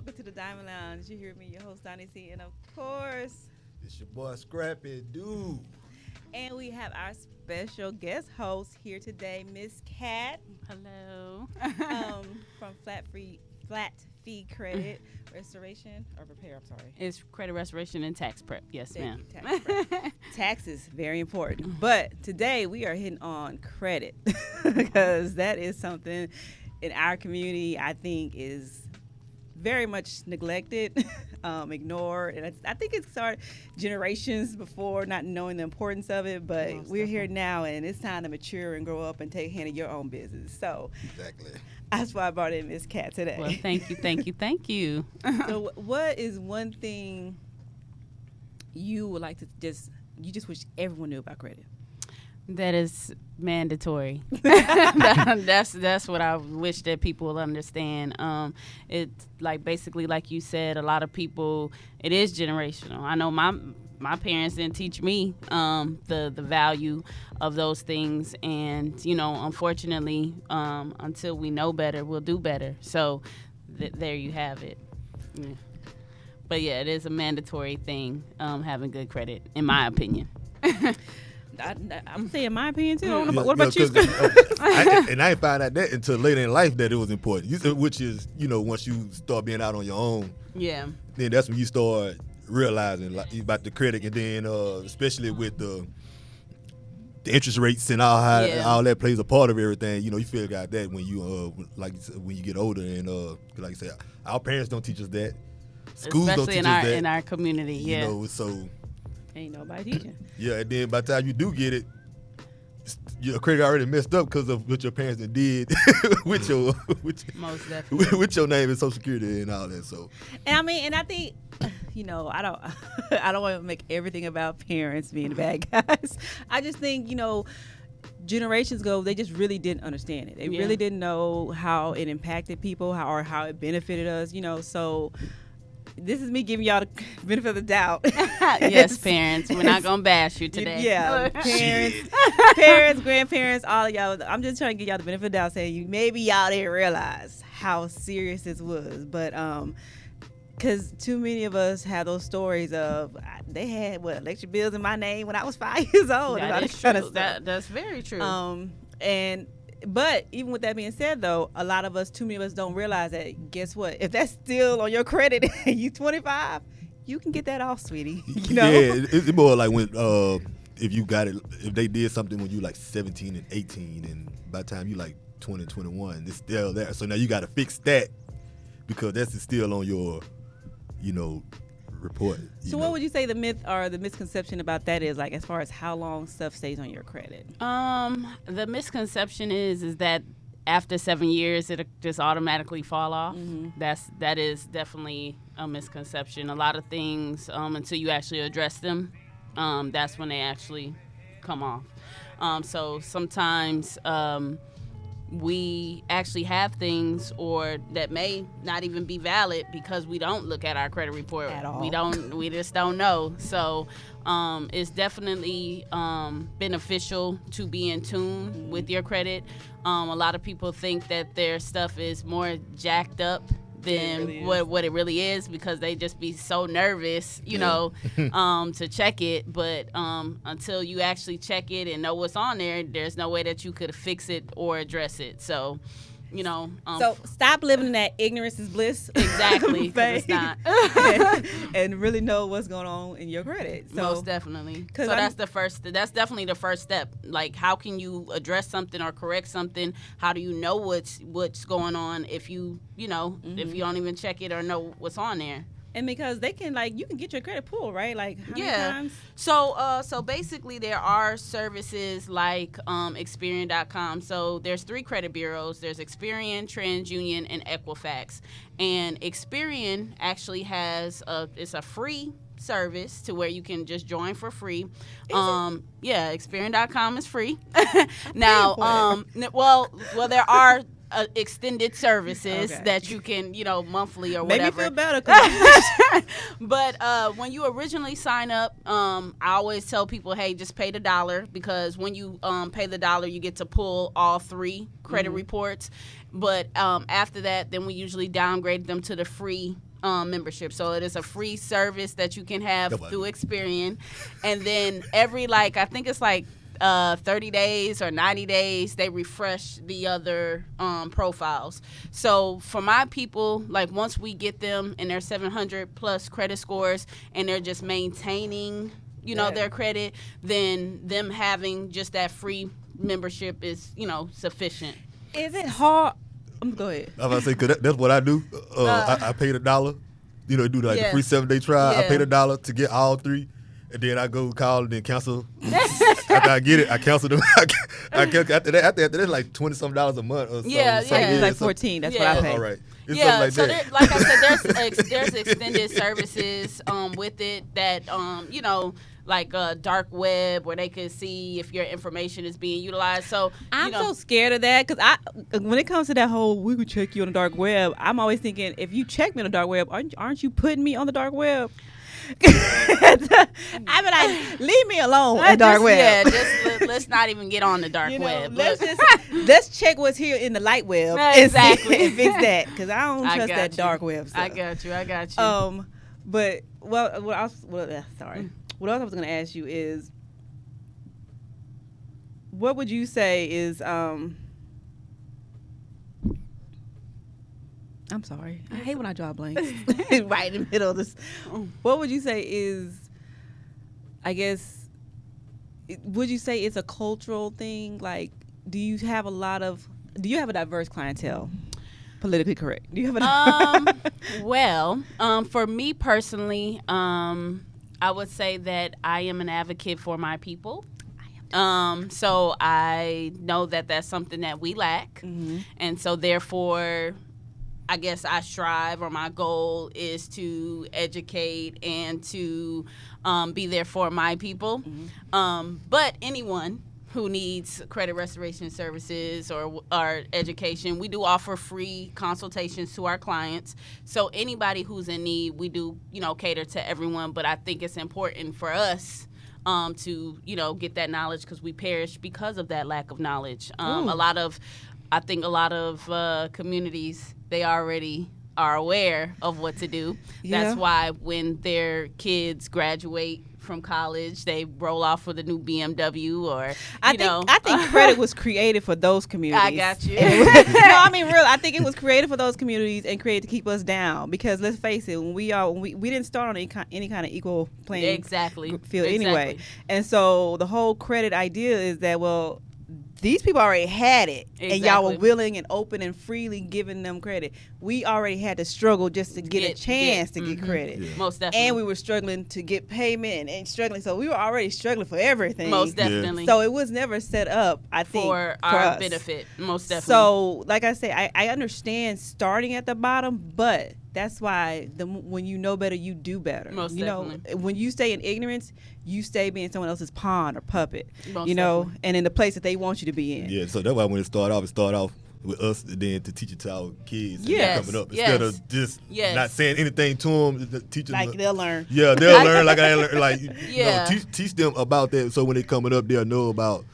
welcome to the Diamond Lounge. You hear me, your host Donnie C, and of course, It's your boy Scrappy Dude. and we have our special guest host here today, Miss Cat, Hello. from Flat Fee Credit Restoration or Repair. I'm sorry. It's credit restoration and tax prep. Yes, Thank ma'am. you, tax prep. Tax is very important, but today we are hitting on credit because that is something in our community I think is very much neglected, ignored, and I think it started generations before not knowing the importance of it. But Most we're here now, and it's time to mature and grow up and take hand of your own business. So Exactly. that's why I brought in Miss Cat today. Well, thank you, thank you, thank you. So, what is one thing you would like to you just wish everyone knew about credit? That is mandatory. That's what I wish that people will understand. It's like basically like you said, a lot of people. It is generational. I know my parents didn't teach me the value of those things, and unfortunately, until we know better, we'll do better. So there you have it. Yeah. But yeah, it is a mandatory thing, having good credit, in my opinion. I'm saying my opinion too. Yeah, What about you? I ain't find out that until later in life that it was important. Which is, once you start being out on your own, Yeah. then that's when you start realizing like about the credit, and then especially with the interest rates and all that plays a part of everything. You figure out that when you like you said, when you get older, and like you said, our parents don't teach us that. Schools don't Especially teach in us our that. in our community. Yeah. So Ain't nobody teaching. yeah, and then by the time you do get it, your credit already messed up because of what your parents done did with your Most definitely. with your name and Social Security and all that. So And I think, I don't, I don't want to make everything about parents being the bad guys. I just think, generations ago, they just really didn't understand it. They Yeah. really didn't know how it impacted people, how it benefited us. So this is me giving y'all the benefit of the doubt. Yes, parents. We're not gonna bash you today. Yeah, parents, grandparents, all of y'all. I'm just trying to give y'all the benefit of the doubt, saying maybe y'all didn't realize how serious this was, but because too many of us have those stories of they had electric bills in my name when I was 5 years old. That is true. That's very true. But even with that being said, though, too many of us don't realize that. Guess what? If that's still on your credit and you 25, you can get that off, sweetie. yeah, it's more like when if you got it, if they did something when you like 17 and 18, and by the time you like 20 and 21, it's still there. So now you got to fix that because that's still on your report. So what would you say the myth or the misconception about that is, like, as far as how long stuff stays on your credit? The misconception is that after 7 years it'll just automatically fall off. Mm-hmm. That is definitely a misconception. A lot of things, until you actually address them, that's when they actually come off. So sometimes we actually have things or that may not even be valid because we don't look at our credit report At all. we just don't know. So it's definitely beneficial to be in tune with your credit. A lot of people think that their stuff is more jacked up than really what it really is because they just be so nervous, to check it. But until you actually check it and know what's on there, there's no way that you could fix it or address it. So, So stop living in that ignorance is bliss. exactly, 'cause it's phase not. and really know what's going on in your credit. So Most definitely. So 'cause that's definitely the first step. Like, how can you address something or correct something? How do you know what's going on if you if you don't even check it or know what's on there? and because they can, like, you can get your credit pulled, right? Like, how many times? So basically there are services like Experian.com. So there's 3 credit bureaus. There's Experian, TransUnion, and Equifax. And Experian actually has it's a free service to where you can just join for free. Yeah, Experian.com is free. Now, well, there are extended services Okay. that you can, monthly or Make me whatever. feel better. 'Cause But when you originally sign up, I always tell people, hey, just pay the $1 because when you pay the $1, you get to pull all 3 credit reports. But after that, then we usually downgrade them to the free membership. So it is a free service that you can have Come on. through Experian. And then every, I think it's 30 days or 90 days, they refresh the other profiles. So for my people, once we get them in their 700 plus credit scores and they're just maintaining, their credit, then them having just that free membership is, sufficient. Is it hard? Go ahead. I was about to say, 'cause that's what I do. I paid $1. Do the free 7-day trial. Yeah. I paid $1 to get all 3. And then I go call and then cancel. After I get it, I cancel them. After that's like $20-something a month or something. Yeah, So, yeah. It's like 14. That's what I pay. All right. It's Yeah, something like so that. like I said, there's extended services with it that like dark web where they can see if your information is being utilized. So I'm so scared of that because when it comes to that whole we could check you on the dark web, I'm always thinking if you check me on the dark web, aren't you putting me on the dark web? I mean, leave me alone at dark web. Yeah, let's not even get on the dark web. Let's check what's here in the light web. Exactly. And fix that because I don't trust that dark web stuff. I got you. But what else I was going to ask you is, what would you say is I'm sorry. I hate when I draw blanks right in the middle of this. What would you say is, I guess, would you say it's a cultural thing? Like, do you have a diverse clientele? Politically correct. Do you have for me personally, I would say that I am an advocate for my people. So I know that that's something that we lack. Mm-hmm. And so therefore, I guess I strive, or my goal is to educate and to be there for my people. Mm-hmm. But anyone who needs credit restoration services or education, we do offer free consultations to our clients. So anybody who's in need, we do, cater to everyone. But I think it's important for us to, get that knowledge because we perish because of that lack of knowledge. I think a lot of communities, they already are aware of what to do. Yeah. That's why when their kids graduate from college, they roll off with a new BMW or, I think credit was created for those communities. I got you. I think it was created for those communities and created to keep us down because let's face it, when we didn't start on any kind of equal playing field anyway. And so the whole credit idea is that, well, these people already had it, and y'all were willing and open and freely giving them credit. We already had to struggle just to get a chance to get credit. Yeah. Most definitely. And we were struggling to get payment and struggling. So we were already struggling for everything. Most definitely. So it was never set up, I think, for our us. Benefit. Most definitely. So, like I say, I understand starting at the bottom, but that's why when you know better, you do better. Most definitely. When you stay in ignorance, you stay being someone else's pawn or puppet. Most definitely. And in the place that they want you to be in. Yeah, so that's why when it started off with us, and then to teach it to our kids coming up instead of just not saying anything to them, teaching them they'll learn. Yeah, they'll learn like I learn. Teach them about that so when they coming up, they'll know about,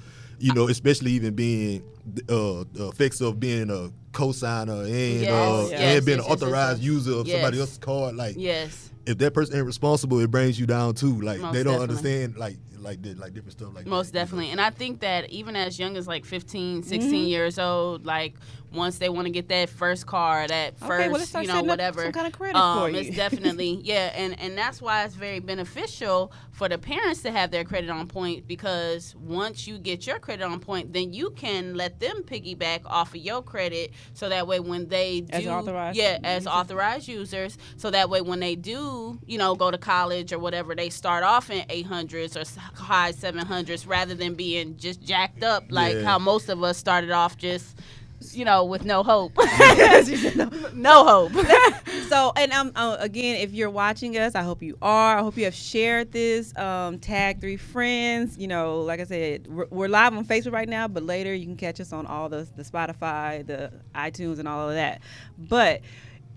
especially even being the effects of being a co-signer and being an authorized user of somebody else's card. Like, if that person ain't responsible, it brings you down too. Like, Most they don't definitely. understand like different stuff like that. Most definitely. And I think that even as young as 15, 16 years old, once they want to get that first car, that first, whatever, some kind of credit for you. It's definitely, and that's why it's very beneficial for the parents to have their credit on point, because once you get your credit on point, then you can let them piggyback off of your credit, so that way when they do, as authorized users, so that way when they do, go to college or whatever, they start off in 800s or high 700s rather than being just jacked up how most of us started off just with no hope. No hope. So, and again, if you're watching us, I hope you are. I hope you have shared this. Tag 3 friends. Like I said, we're live on Facebook right now, but later you can catch us on all the Spotify, the iTunes, and all of that. But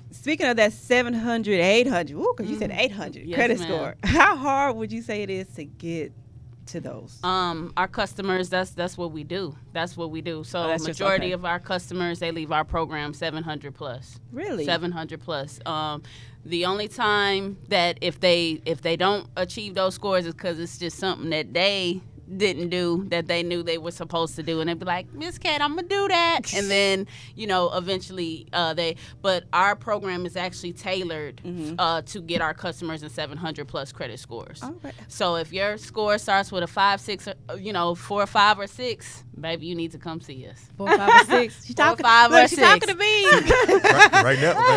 speaking of that 700, 800, because you said 800 credit score, how hard would you say it is to get to those? Our customers, that's what we do. That's what we do. So that's majority of our customers, they leave our program 700 plus. Really? 700 plus. The only time that if they don't achieve those scores is because it's just something that they didn't do that they knew they were supposed to do, and they'd be like, Miss Cat, I'm gonna do that, and then eventually but our program is actually tailored to get our customers in 700 plus credit scores. Okay. So if your score starts with a 5, 6, 4, 5, or 6, baby, you need to come see us. 4, 5, or 6. She's 4, talking, 5, or look, she's 6. talking to me.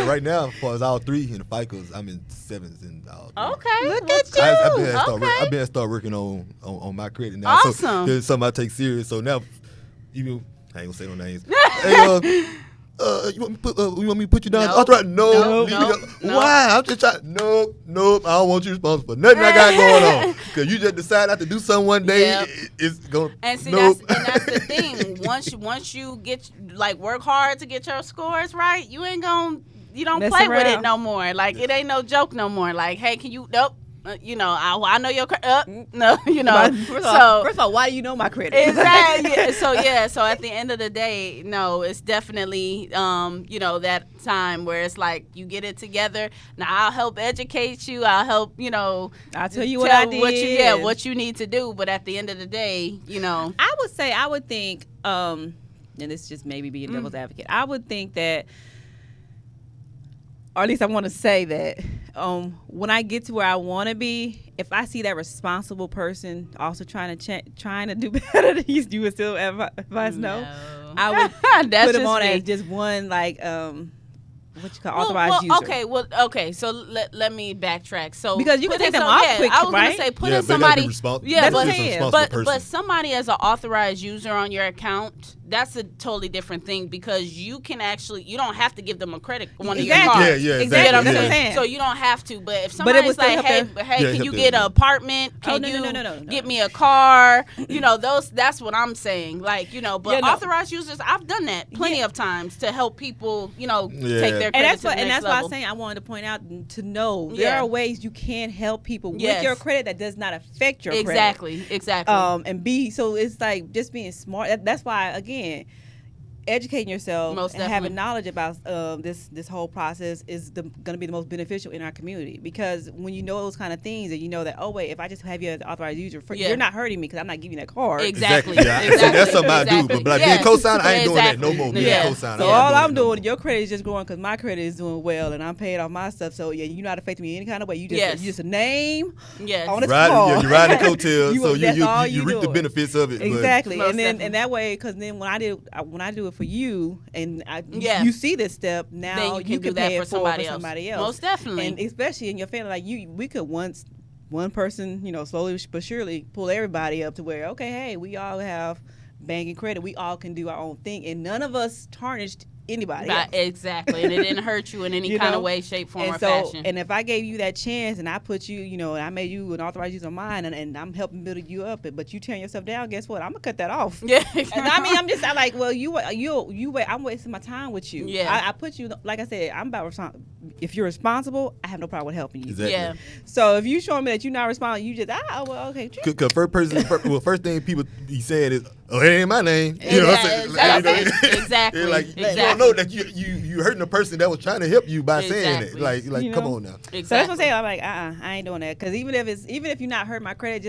right now, as far as all 3 in the FICOs, I'm in 7s and all 3. Okay, Look at you. I've been start working on my credit now. Awesome. So there's something I take serious. So now, I ain't gonna say no names. Hey, you want me to put you down? Nope. No. Leave me alone. Why? I'm just trying. Nope. I don't want you responsible for nothing I got going on. Because you just decide not to do something one day. Yep. It's going. And see, nope. that's the thing. Once you get work hard to get your scores right, you don't Mess play with around. it no more. Like it ain't no joke no more. Like, hey, can you? Nope. I know your no. First of all, why do you know my credit? Exactly. So at the end of the day, no, it's definitely that time where it's like you get it together. Now I'll help educate you. I'll help I'll tell you what I did. what you need to do. But at the end of the day, I would think, and this just maybe being devil's advocate, I would think that, or at least I want to say that when I get to where I want to be, if I see that responsible person also trying to do better than you would still advise no. I would That's put them just on me. as just one what you call authorized user. Okay. So let me backtrack. So Because you can putting take them off quick, I was right? gonna say putting Yeah, but somebody. that's That's what I'm a saying. responsible But person. somebody as an authorized user on your account, that's a totally different thing because you don't have to give them a credit one of your Exactly. cards. Yeah, You exactly. get what I'm That's what saying? I'm saying. So you don't have to. But if But it somebody's would still like, help hey, Yeah, can you help get them. an apartment? Can no, you no. get me a car? That's what I'm saying. But Yeah, no. authorized users, I've done that plenty of times to help people, take their credit And that's to the next why level. I'm saying I wanted to point out to know there Yeah. are ways you can help people Yes. with your credit that does not affect your credit. Exactly. And so it's like just being smart. That's why, again, educating yourself Most and having definitely. knowledge about this whole process is going to be the most beneficial in our community, because when you know those kind of things and you know that, oh wait, if I just have you as an authorized user, Yeah. you're not hurting me because I'm not giving you that card. Exactly. Yeah. See, that's something I do. But like being co-signer, I ain't doing that no more. Being Yeah. co-signer. So I ain't all I'm it no doing, more. your credit is just growing because my credit is doing well and I'm paying off my stuff. So yeah, you're not affecting me any kind of way. You just a name Yes. on a Right, card. you're riding the coattails, so that's all you reap the doing. benefits of it. but- Exactly, Most and definitely. that way, because then when I do it for you, and Yeah. you see this step now, Then you can do that pay for it somebody for else. somebody else. Most definitely. and especially in your family, like we could once one person, slowly but surely pull everybody up to where, okay, hey, we all have banking credit, we all can do our own thing, and none of us tarnished anybody else. Exactly. And it didn't hurt you in any kind of way, shape, form, or fashion. And if I gave you that chance and I put you, and I made you an authorized user of mine, and I'm helping build you up, but you tearing yourself down, guess what? I'm gonna cut that off. Yeah. And I'm like, well, you wait. I'm wasting my time with you. Yeah. I put you, like I said, I'm about if you're responsible, I have no problem with helping you. Exactly. Yeah. So if you show me that you're not responsible, you just okay. Cause first thing people be saying is, "Oh, it ain't my name." You know what I'm saying? Exactly. Like you don't know that you hurting a person that was trying to help you by saying it. Like come on now. Exactly. So that's what I'm saying. I'm like, I ain't doing that. Because even if you're not hurting my credit,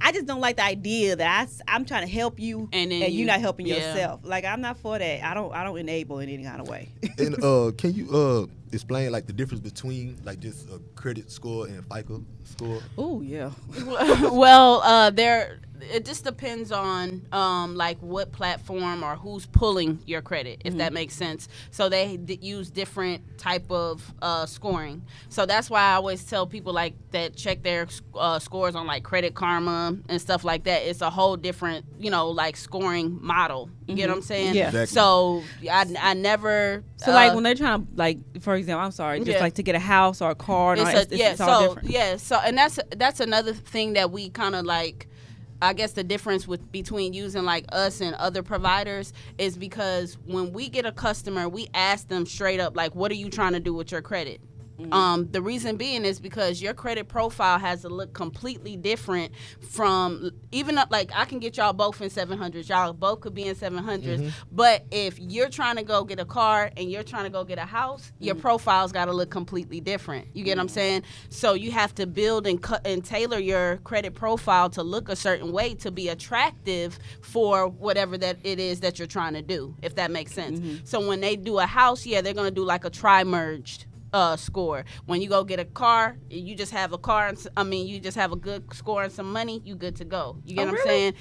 I just don't like the idea that I'm trying to help you and you're not helping yourself. Like, I'm not for that. I don't enable in any kind of way. And can you explain like the difference between like just a credit score and FICO score? Oh yeah. Well, it just depends on like what platform or who's pulling your credit, if that makes sense. So they use different type of scoring. So that's why I always tell people like that check their scores on like Credit Karma and stuff like that. It's a whole different like scoring model. You get what I'm saying? Yeah. Exactly. So I never. So like when they're trying to, like, for example, I'm sorry, just like to get a house or a car, it's all different. So and that's another thing that we kind of like. I guess the difference between using like us and other providers is because when we get a customer, we ask them straight up, like, what are you trying to do with your credit? The reason being is because your credit profile has to look completely different from even like I can get y'all both in 700s. Y'all both could be in 700s. But if you're trying to go get a car and you're trying to go get a house, your profile's got to look completely different. You get what I'm saying? So you have to build and cut and tailor your credit profile to look a certain way to be attractive for whatever that it is that you're trying to do, if that makes sense. So when they do a house, they're going to do like a tri-merged score. When you go get a car, you just have a car, you just have a good score and some money, you good to go. You get what I'm saying?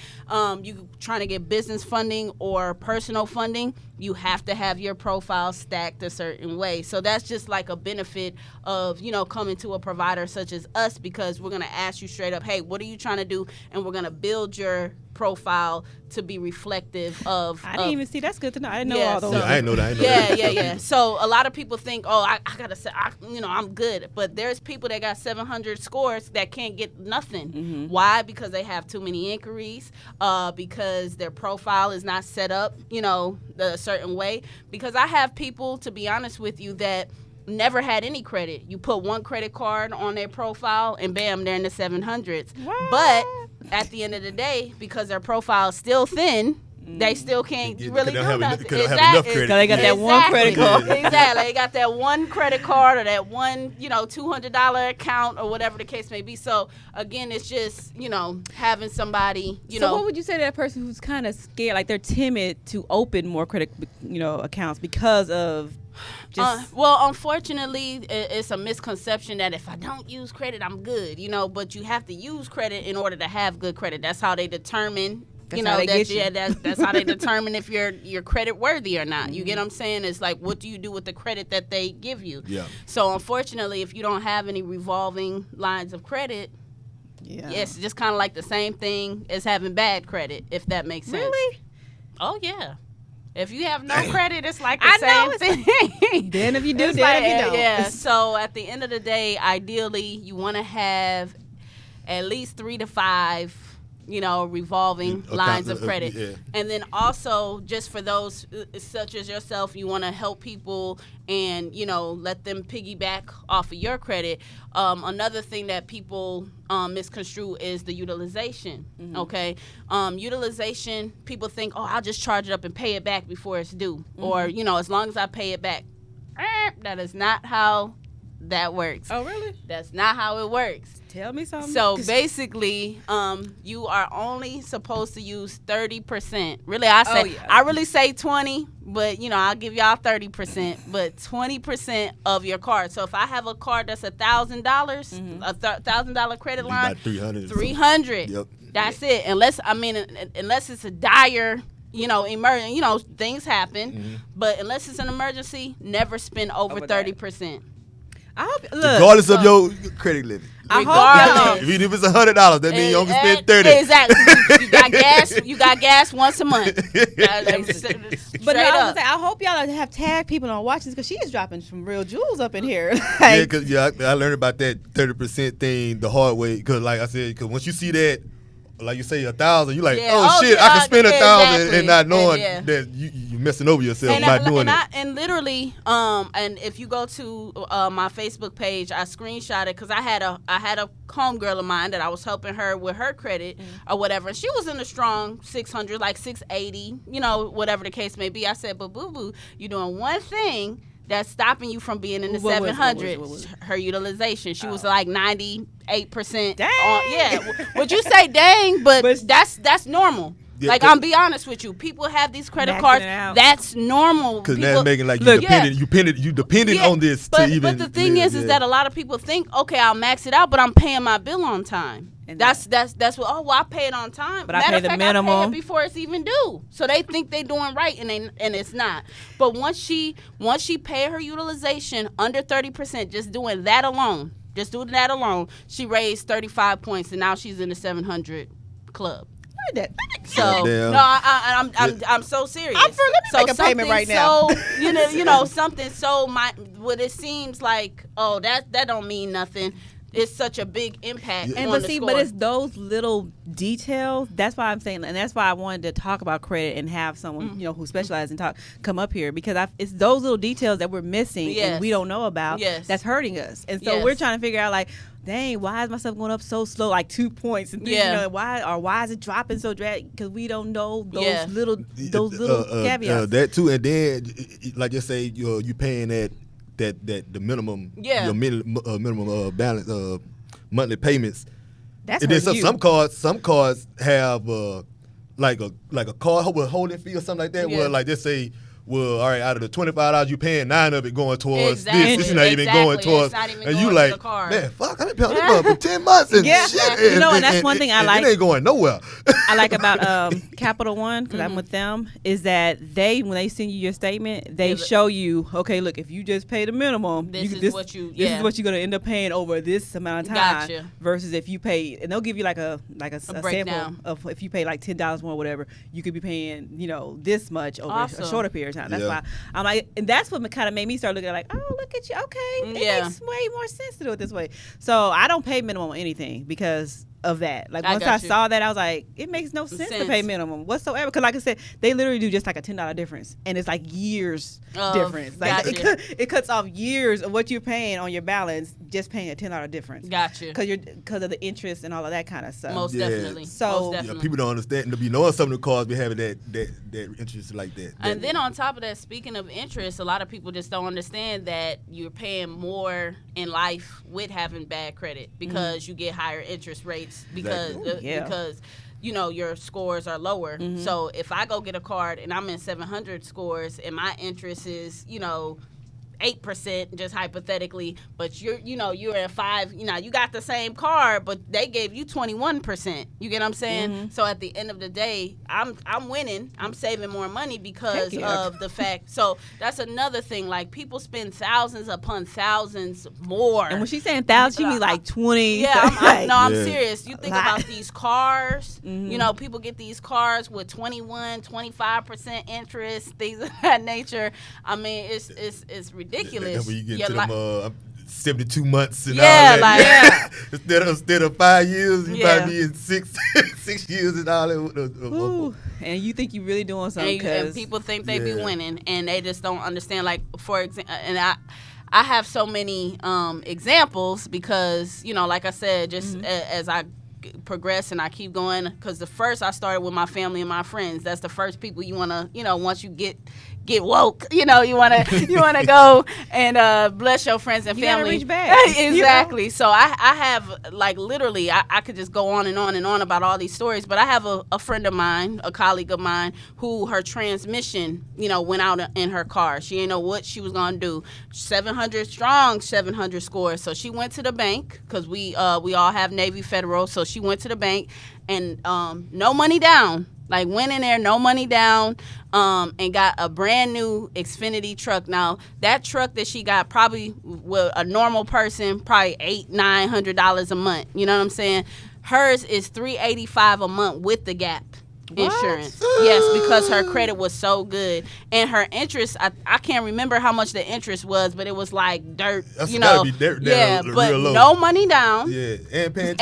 You trying to get business funding or personal funding, you have to have your profile stacked a certain way. So that's just like a benefit of, coming to a provider such as us, because we're going to ask you straight up, hey, what are you trying to do? And we're going to build your profile to be reflective of. I didn't even see. That's good to know. I didn't know all those. Yeah, I didn't know that. Yeah. So a lot of people think, oh, I gotta say, I'm good. But there's people that got 700 scores that can't get nothing. Why? Because they have too many inquiries. Because their profile is not set up, a certain way. Because I have people, to be honest with you, that never had any credit. You put one credit card on their profile and bam, they're in the 700s. What? But at the end of the day, because their profile is still thin, they still can't really do nothing. Because they got that one credit card. Exactly. They got that one credit card or that one, $200 account or whatever the case may be. So, again, it's just, having somebody, So what would you say to that person who's kind of scared, like they're timid to open more credit, accounts because of well, unfortunately, it's a misconception that if I don't use credit, I'm good, but you have to use credit in order to have good credit. That's how they determine, that's how they determine if you're credit worthy or not. You get what I'm saying? It's like, what do you do with the credit that they give you? Yeah. So, unfortunately, if you don't have any revolving lines of credit, it's just kind of like the same thing as having bad credit, if that makes sense. Really? Oh, yeah. If you have no credit, it's like the same thing. Then if you do, then if you don't. Yeah. So at the end of the day, ideally, you want to have at least 3 to 5, revolving lines of credit. Yeah. And then also, just for those such as yourself, you want to help people and, let them piggyback off of your credit. Another thing that people misconstrue is the utilization, okay? Utilization, people think, oh, I'll just charge it up and pay it back before it's due. Or, as long as I pay it back. That is not how that works. Oh, really? That's not how it works. Tell me something. So basically, you are only supposed to use 30%. Really, I really say 20, but I'll give y'all 30%, but 20% of your card. So if I have a card that's $1,000, a $1,000 credit line, 300. Yep. That's it. Unless it's a dire, emergency, things happen. But unless it's an emergency, never spend over 30%. I hope, regardless of your credit limit. Even if it's $100, that means you only spend 30. Exactly. You got gas once a month. But I hope y'all have tagged people on watch this, because she is dropping some real jewels up in here. I learned about that 30% thing the hard way. Because like I said, once you see that, like you say, 1,000, you like, shit, I can spend 1,000 and not knowing that you messing over yourself not doing it. And literally, and if you go to my Facebook page, I screenshot it because I had a homegirl of mine that I was helping her with her credit or whatever. And she was in a strong 600, like 680, whatever the case may be. I said, but boo-boo, you're doing one thing that's stopping you from being in the 700s. Her utilization. She was like 98%. Dang. Would you say dang? But that's normal. Yeah, like, I'm be honest with you. People have these credit cards. That's normal. Because now making like you dependent on this to even. But the thing is that a lot of people think, okay, I'll max it out, but I'm paying my bill on time. And that's what. Oh, well, I pay it on time. But I pay the minimum. I pay it before it's even due. So they think they're doing right, and it's not. But once she paid her utilization under 30%, just doing that alone, she raised 35 points, and now she's in the 700 club. So no, I'm so serious. Let me make a payment right now. So something so what it seems like, oh, that don't mean nothing. it's such a big impact And on but the see, score. but it's those little details. That's why I'm saying, and that's why I wanted to talk about credit and have someone who specializes in talk come up here, because it's those little details that we're missing Yes. and we don't know about. Yes. That's hurting us. And so Yes. we're trying to figure out, like, dang, why is my stuff going up so slow, like 2 points and 3, Yeah. why is it dropping so drastic? Because we don't know those Yeah. little caveats. That too, and then like just say you paying that the minimum your minimum balance monthly payments. That's And then hurting you. some cards have like a card holding fee or something like that. Yeah. Where like they say, well, all right, out of the $25 you paying, 9 of it going towards Exactly. this. This is not even going Exactly. towards. It's not even and going you to like, the card. man, fuck, I've been paying this for 10 months and Yeah. shit. You know, and that's one thing I like. It ain't going nowhere. I like about Capital One, because I'm with them, is that when they send you your statement, they show you, okay, look, if you just pay the minimum, This this is what you- this is what you're gonna end up paying over this amount of time. Gotcha. Versus if you pay, and they'll give you like a sample breakdown. of if you pay like $10 more, or whatever, you could be paying this much over Awesome. a shorter period of time. That's Yeah. why I'm like, and that's what kind of made me start looking at like, oh, look at you, okay, it Yeah. makes way more sense to do it this way. So I don't pay minimum on anything because of that. Like I once got I you. saw that, I was like, it makes no sense to pay minimum whatsoever. Because like I said, they literally do just like a $10 difference, and it's like years difference. Like gotcha. it cuts off years of what you're paying on your balance, just paying a $10 difference. Gotcha. Because of the interest and all of that kind of stuff. Most Yeah. definitely. So- Most Yeah, definitely. People don't understand. To be knowing some of the cards be having that interest like that. And then on top of that, speaking of interest, a lot of people just don't understand that you're paying more in life with having bad credit because you get higher interest rates because Exactly. Yeah. because your scores are lower. So if I go get a card and I'm in 700 scores and my interest is 8%, just hypothetically, but you're at 5, you got the same card, but they gave you 21%. You get what I'm saying? So at the end of the day, I'm winning. I'm saving more money because Heck yeah. of the fact. So that's another thing. Like, people spend thousands upon thousands more. And when she's saying thousands, she mean like 20. Yeah, I'm Yeah. serious. You think Lot. about these cars. People get these cars with 21, 25% interest, things of that nature. I mean, it's ridiculous. And when you get Your to li- them 72 months and Yeah, all that. like- instead of 5 years, you Yeah. might be in 6 years and all that. Ooh, and you think you really doing something? and people think they be Yeah. winning, and they just don't understand. Like, for example, and I have so many examples because, like I said, just as I progress and I keep going, because the first I started with my family and my friends. That's the first people you want to, once you get woke, you want to go and bless your friends and You gotta family. reach back. Exactly. So I have, like, literally, I could just go on and on and on about all these stories, but I have a friend of mine, a colleague of mine, who her transmission, went out in her car. She didn't know what she was going to do. 700 strong, 700 scores. So she went to the bank, because we all have Navy Federal. So she went to the bank and no money down. Like, went in there, no money down, and got a brand new Xfinity truck. Now, that truck that she got, probably with a normal person, probably $800-900 a month. You know what I'm saying? Hers is $385 a month with the Gap insurance. Yes, because her credit was so good, and her interest, I can't remember how much the interest was, but it was like dirt. That's gotta be dirt down, yeah, real but low. no money down. Yeah, and paying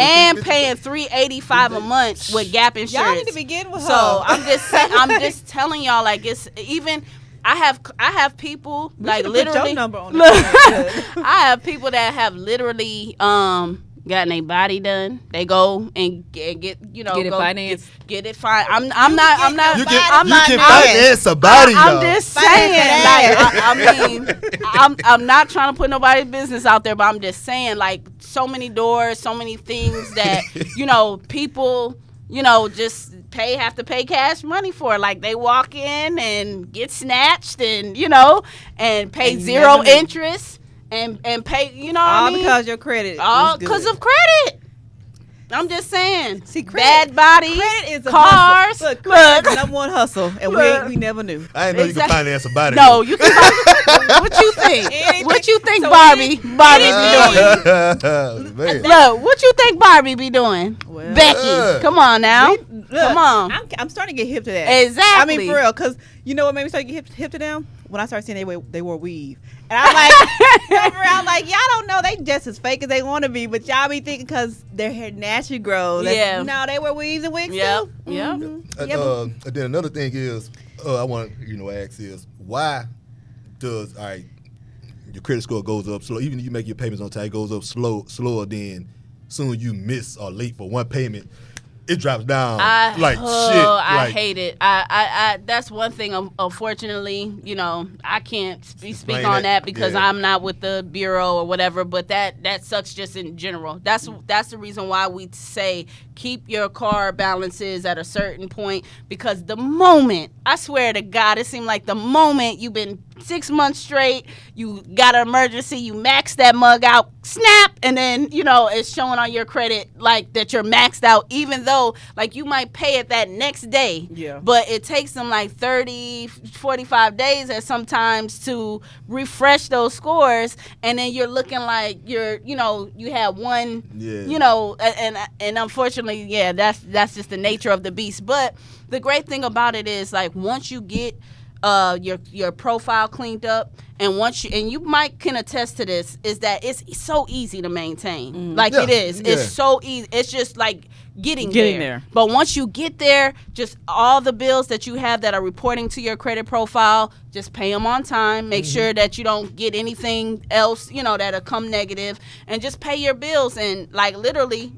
$385 a month with Gap insurance. Y'all need to be getting with her. So I'm just telling y'all, like, it's even. I have people like should've literally. put your number on Look, it. I have people that have literally gotten their body done. They go and get Get it go financed. Get it fine. I'm not. You I'm can not finance a body, I'm y'all. just Finance saying, like, I mean, I'm not trying to put nobody's business out there, but I'm just saying, like, so many doors, so many things that people, just have to pay cash money for. Like, they walk in and get snatched, and and pay And zero never knew. interest and pay. You know what I All mean? because your credit. All was because good. of credit. I'm just saying. See, credit- bad bodies, Credit is a cars. hustle. Look, credit is number one hustle, and Look. we never knew. I didn't know you could Exactly. finance a body. No, you can. What you think? Anything. What you think, So Barbie? Barbie be doing? Man. Look, what you think Barbie be doing? Well, Becky, come on now. Look, Come on. I'm starting to get hip to that. Exactly. I mean, for real, because you know what made me start to get hip to them? when I started seeing they wore weave, and I'm like, y'all don't know they just as fake as they want to be, but y'all be thinking because their hair naturally grows. Yeah. No, they wear weaves and wigs Yep. too. Yep. And then another thing is, I want to ask is why does your credit score goes up slow? Even if you make your payments on time, it goes up slower than soon as you miss or late for one payment. It drops down shit. I hate it. I that's one thing. Unfortunately, I can't speak on that because I'm not with the bureau or whatever. But that sucks just in general. That's the reason why we say keep your car balances at a certain point, because the moment, I swear to God, it seemed like the moment you've been 6 months straight, you got an emergency, you max that mug out, snap, and then it's showing on your credit like that you're maxed out, even though like you might pay it that next day. Yeah. But it takes them like 30, 45 days at sometimes to refresh those scores, and then you're looking like you have one. Yeah. And unfortunately, yeah, that's just the nature of the beast. But the great thing about it is, like, once you get your profile cleaned up, and you might can attest to this, is that it's so easy to maintain. It is. Yeah. It's so easy. It's just like getting there. But once you get there, just all the bills that you have that are reporting to your credit profile, just pay them on time. Make sure that you don't get anything else, that'll come negative, and just pay your bills. And like literally,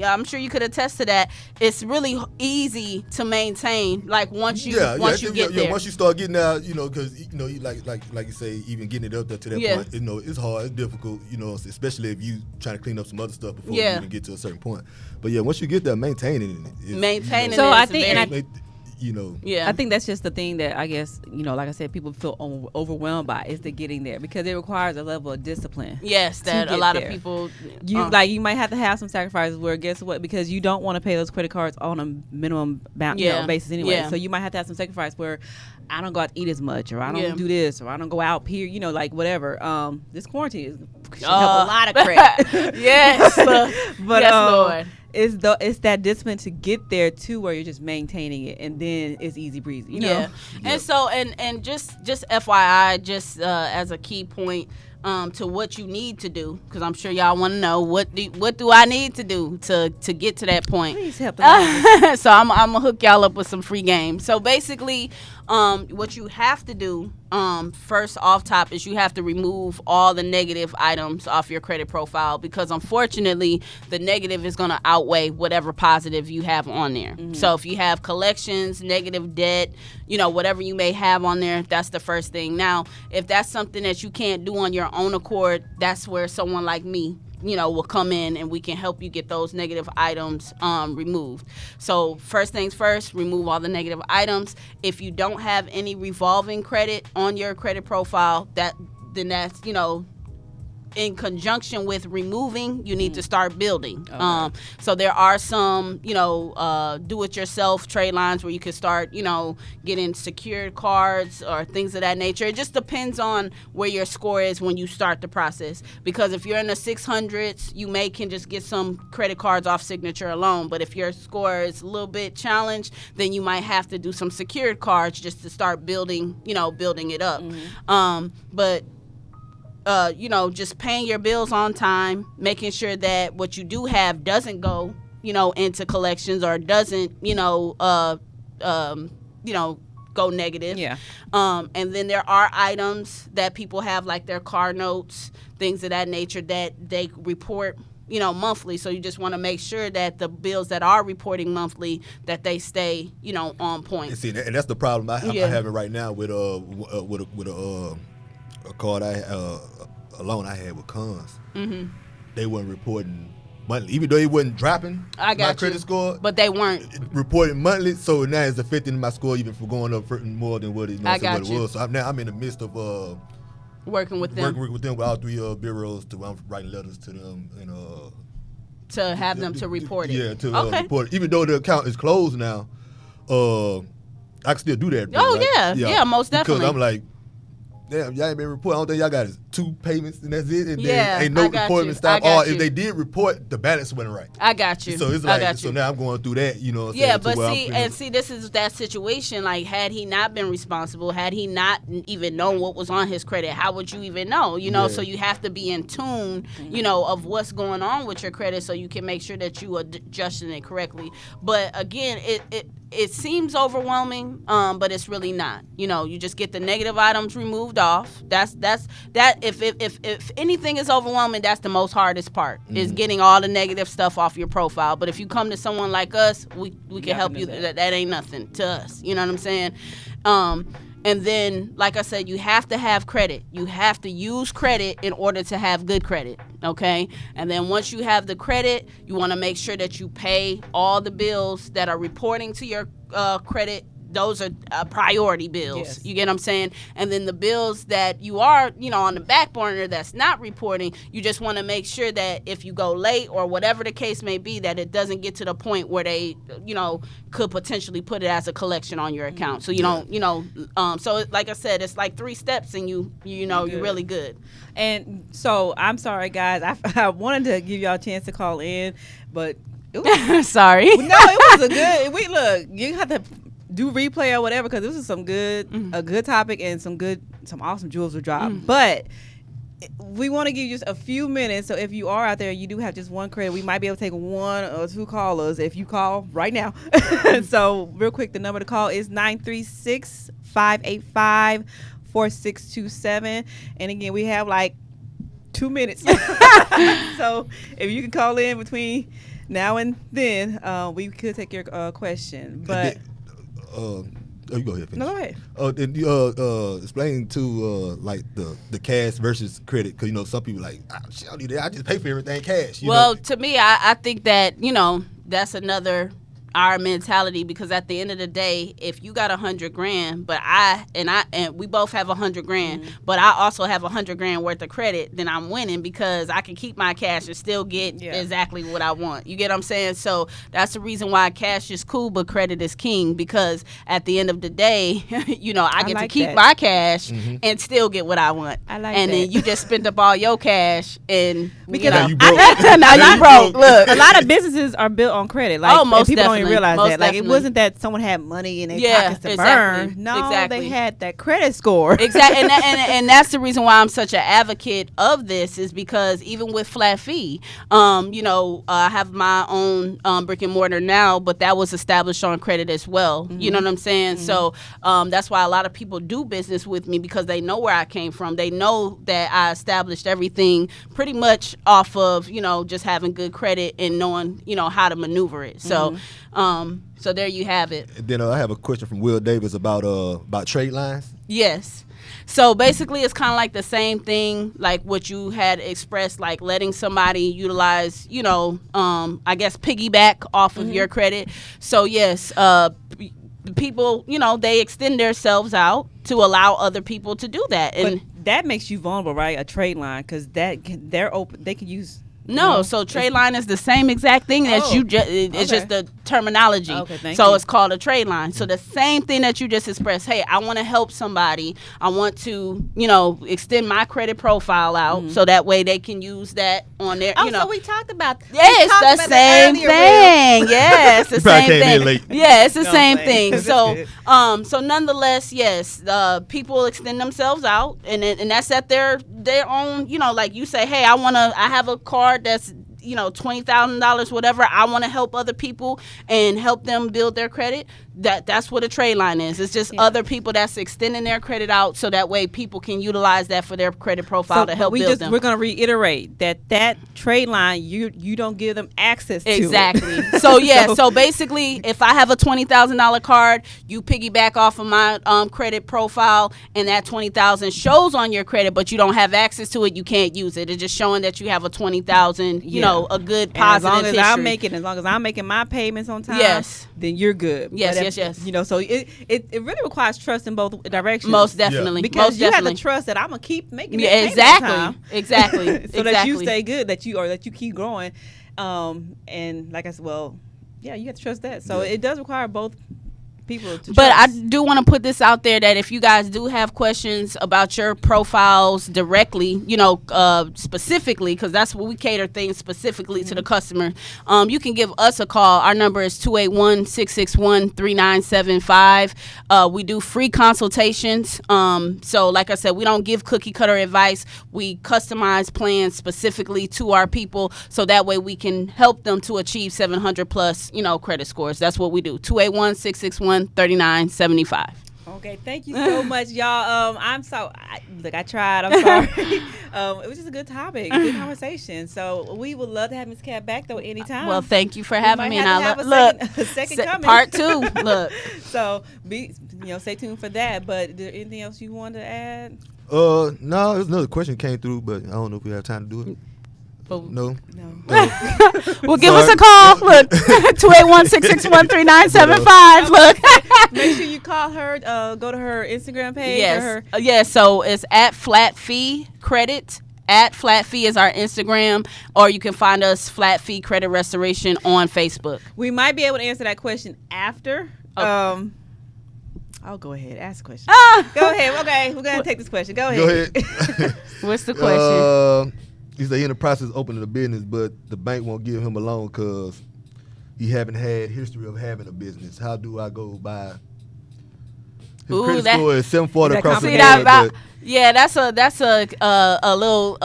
I'm sure you could attest to that. It's really easy to maintain. Like once you get there. Once you start getting out, because like you say, even getting it up there to that point, it's hard, it's difficult, especially if you trying to clean up some other stuff before you even get to a certain point. But yeah, once you get there, maintaining it. So I think, yeah, I think that's just the thing that I guess like I said, people feel overwhelmed by, is the getting there, because it requires a level of discipline. Yes, that a lot of people you might have to have some sacrifices where, guess what, because you don't want to pay those credit cards on a minimum basis anyway. Yeah. So you might have to have some sacrifice where I don't go out to eat as much, or I don't do this, or I don't go out here, like whatever. This quarantine should help a lot of credit. Yes. But yes, Lord. It's that discipline to get there too, where you're just maintaining it, and then it's easy breezy. Yeah. And so and just FYI, just as a key point to what you need to do, because I'm sure y'all want to know what do I need to do to get to that point. Please help. So I'm gonna hook y'all up with some free games. So basically, what you have to do first off top is you have to remove all the negative items off your credit profile, because unfortunately the negative is going to outweigh whatever positive you have on there. So if you have collections, negative debt, whatever you may have on there, that's the first thing. Now, if that's something that you can't do on your own accord, that's where someone like me will come in and we can help you get those negative items removed. So first things first, remove all the negative items. If you don't have any revolving credit on your credit profile, that's in conjunction with removing, you need to start building. Okay. So there are some, do-it-yourself trade lines where you can start, getting secured cards or things of that nature. It just depends on where your score is when you start the process. Because if you're in the 600s, you can just get some credit cards off Signature alone. But if your score is a little bit challenged, then you might have to do some secured cards just to start building it up. But just paying your bills on time, making sure that what you do have doesn't go, into collections or doesn't, go negative. Yeah. And then there are items that people have, like their car notes, things of that nature, that they report, monthly. So you just want to make sure that the bills that are reporting monthly, that they stay, on point. And see, and that's the problem I'm having right now with a card a loan I had with Cons. They weren't reporting monthly, even though they wasn't dropping my credit score. But they weren't reporting monthly, so now it's affecting my score even for going up more than what it was. So I'm in the midst of working with them. Working with them with all three bureaus. I'm writing letters to them and to have them to report it. Yeah, to report it. Even though the account is closed now, I can still do that. Right? Yeah, most definitely. Because I'm like, damn, y'all ain't been reporting. I don't think y'all got 2 payments and that's it, and Yeah, then ain't no I got reporting you. stop. I got Or you. if they did report, the balance wasn't right. I got you. So it's I like, got so you. now I'm going through that, you know what I'm Yeah, saying? but to where see, I'm see, this is that situation. Like, had he not been responsible, had he not even known what was on his credit, how would you even know? You know, Yeah. so you have to be in tune, you know, of what's going on with your credit, so you can make sure that you are adjusting it correctly. But again, it seems overwhelming, but it's really not. You know, you just get the negative items removed off. That's that. If anything is overwhelming, that's the most hardest part, is getting all the negative stuff off your profile. But if you come to someone like us, we can help you. That ain't nothing to us. You know what I'm saying? And then, like I said, you have to have credit. You have to use credit in order to have good credit, okay? And then once you have the credit, you want to make sure that you pay all the bills that are reporting to your credit. Those are priority bills. Yes. You get what I'm saying? And then the bills that you are, you know, on the back burner that's not reporting, you just want to make sure that if you go late or whatever the case may be, that it doesn't get to the point where they, you know, could potentially put it as a collection on your account. So you don't, you know, so like I said, it's like 3 steps and you know, you're really good. And so I'm sorry, guys. I wanted to give y'all a chance to call in, but it was, Sorry. no, it was a good. We look. You have to do replay or whatever, because this is some good, a good topic and some awesome jewels to drop. But we want to give you just a few minutes. So if you are out there, you do have just one credit, we might be able to take 1 or 2 callers if you call right now. So real quick, the number to call is 936-585-4627. And again, we have like 2 minutes. So if you can call in between now and then, we could take your question. But you go ahead. Finish. no, go ahead. Then you explain to like the cash versus credit, because you know some people like, shit, I don't need that. I just pay for everything cash. You Well, know? to me, I think that, you know, that's another our mentality, because at the end of the day, if you got $100,000, but and we both have $100,000, but I also have $100,000 worth of credit, then I'm winning, because I can keep my cash and still get exactly what I want. You get what I'm saying? So that's the reason why cash is cool, but credit is king, because at the end of the day, you know, I get like to keep that. my cash and still get what I want. I like and that. then you just spent up all your cash and Because Now you you know, broke. now you broke. Look, A lot of businesses are built on credit. Like, Oh, most and people don't even definitely. realize Most that. Like, it definitely. wasn't that someone had money in their pockets to exactly. burn. No, Exactly. they had that credit score. Exactly, and that's the reason why I'm such an advocate of this, is because even with flat fee, you know, I have my own brick and mortar now, but that was established on credit as well. You know what I'm saying? So that's why a lot of people do business with me, because they know where I came from. They know that I established everything pretty much off of, you know, just having good credit and knowing, you know, how to maneuver it. So, so there you have it. And then I have a question from Will Davis about trade lines. Yes. So basically, it's kind of like the same thing, like what you had expressed, like letting somebody utilize, you know, I guess piggyback off of your credit. So yes, people, you know, they extend themselves out to allow other people to do that. And But that makes you vulnerable, right? A trade line, because they're open. They can use. no, so trade line is the same exact thing that you just, it's just the terminology. Okay, thank so you. it's called a trade line. So the same thing that you just expressed, hey, I want to help somebody. I want to, you know, extend my credit profile out so that way they can use that on their, you know. So we talked about. Yeah, it's the same thing. Yeah, it's the You probably same came in thing. late. Yeah, it's the No, same thanks. thing. That's So, good. so nonetheless, yes, people extend themselves out, and that's at their own. You know, like you say, hey, I have a card that's, you know, $20,000, whatever. I want to help other people and help them build their credit. That's what a trade line is. It's just other people that's extending their credit out, so that way people can utilize that for their credit profile to help build them. We're gonna reiterate that trade line, you don't give them access to. Exactly. So yeah. So basically, if I have a $20,000 card, you piggyback off of my credit profile, and that $20,000 shows on your credit, but you don't have access to it. You can't use it. It's just showing that you have a $20,000. You know, a good And positive as long as history. I'm making my payments on time, Yes. then you're good. Yes, But yes. You know, so it really requires trust in both directions. Most definitely. Because Most you definitely. have to trust that I'm gonna keep making Yeah, that payment on time. exactly. So that you stay good, that you keep growing, and like I said, well, yeah, you have to trust that. So it does require both people to But I trust. do want to put this out there that if you guys do have questions about your profiles directly, specifically, because that's what we cater things specifically to the customer, you can give us a call. Our number is 281-661-3975. We do free consultations. So like I said, we don't give cookie cutter advice. We customize plans specifically to our people, so that way we can help them to achieve 700 plus, credit scores. That's what we do. 281-661-3975. Okay, thank you so much, y'all. I tried. I'm sorry. It was just a good topic, good conversation. So we would love to have Ms. Cat back though anytime. Well, thank you for having me. might And have to I have a second coming. part 2. Look. So stay tuned for that. But is there anything else you want to add? No, there's another question came through, but I don't know if we have time to do it. No. Well, give us a call. Look, 281-661-3975. Look. Make sure you call her. Go to her Instagram page. Yes. Or her. Yes. So it's at Flat Fee Credit. At Flat Fee is our Instagram, or you can find us Flat Fee Credit Restoration on Facebook. We might be able to answer that question after. Okay. I'll go ahead. Ask the question. Go ahead. Okay, we're gonna take this question. Go ahead. Go ahead. What's the question? He said he in the process of opening a business, but the bank won't give him a loan because he haven't had history of having a business. How do I go by? His credit score is 740 Is that across the complicated? board. Yeah, that's a little See,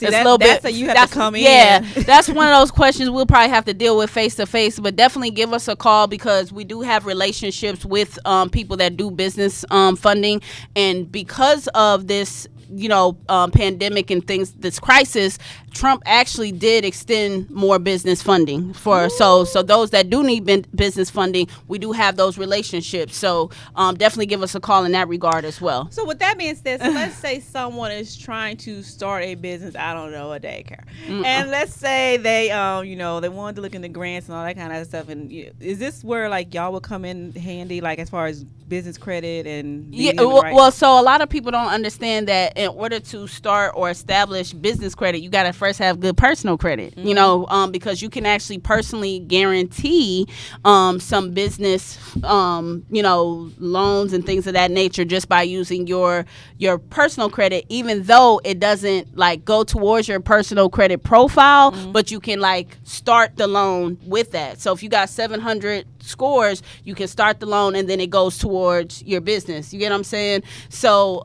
it's that- a little that's bit. a you have to come in. Yeah, that's one of those questions we'll probably have to deal with face to face. But definitely give us a call, because we do have relationships with people that do business funding, and because of this pandemic and things, this crisis, Trump actually did extend more business funding for so those that do need business funding, we do have those relationships. So definitely give us a call in that regard as well. So with that being said, so let's say someone is trying to start a business, I don't know, a daycare. And let's say they they wanted to look into grants and all that kind of stuff, and is this where like y'all will come in handy, like as far as business credit and well, so a lot of people don't understand that in order to start or establish business credit, you got to first have good personal credit, because you can actually personally guarantee some business loans and things of that nature just by using your personal credit, even though it doesn't like go towards your personal credit profile, but you can like start the loan with that. So if you got 700 scores, you can start the loan and then it goes towards your business. You get what I'm saying? So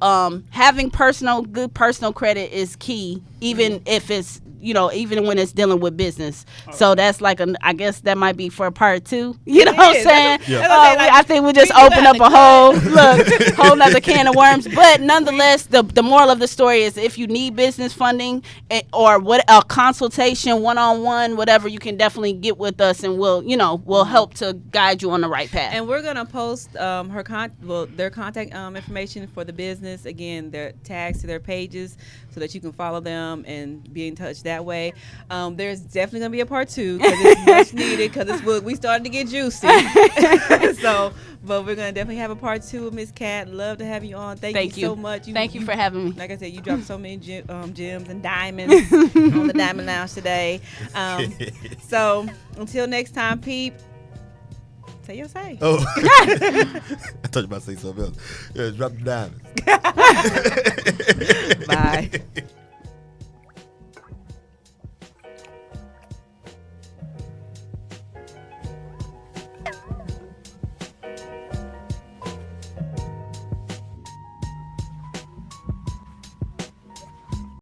having good personal credit is key, even if it's even when it's dealing with business. So that's like I guess that might be for part 2. You know what I'm saying? I think we just open up a whole nother can of worms. But nonetheless, the moral of the story is if you need business funding or a consultation, one-on-one, whatever, you can definitely get with us, and we'll help to guide you on the right path. And we're gonna post their contact information for the business, again, their tags to their pages, so that you can follow them and be in touch that way. There's definitely gonna be a part 2 because it's much needed, because we started to get juicy. But we're gonna definitely have a part 2 with Ms. Cat. Love to have you on. Thank you so much. Thank you for having me. Like I said, you dropped so many gems and diamonds on the Diamond Lounge today. So until next time, peep. Say your say. Oh, I thought you were about to say something else. Yeah, drop the diamonds.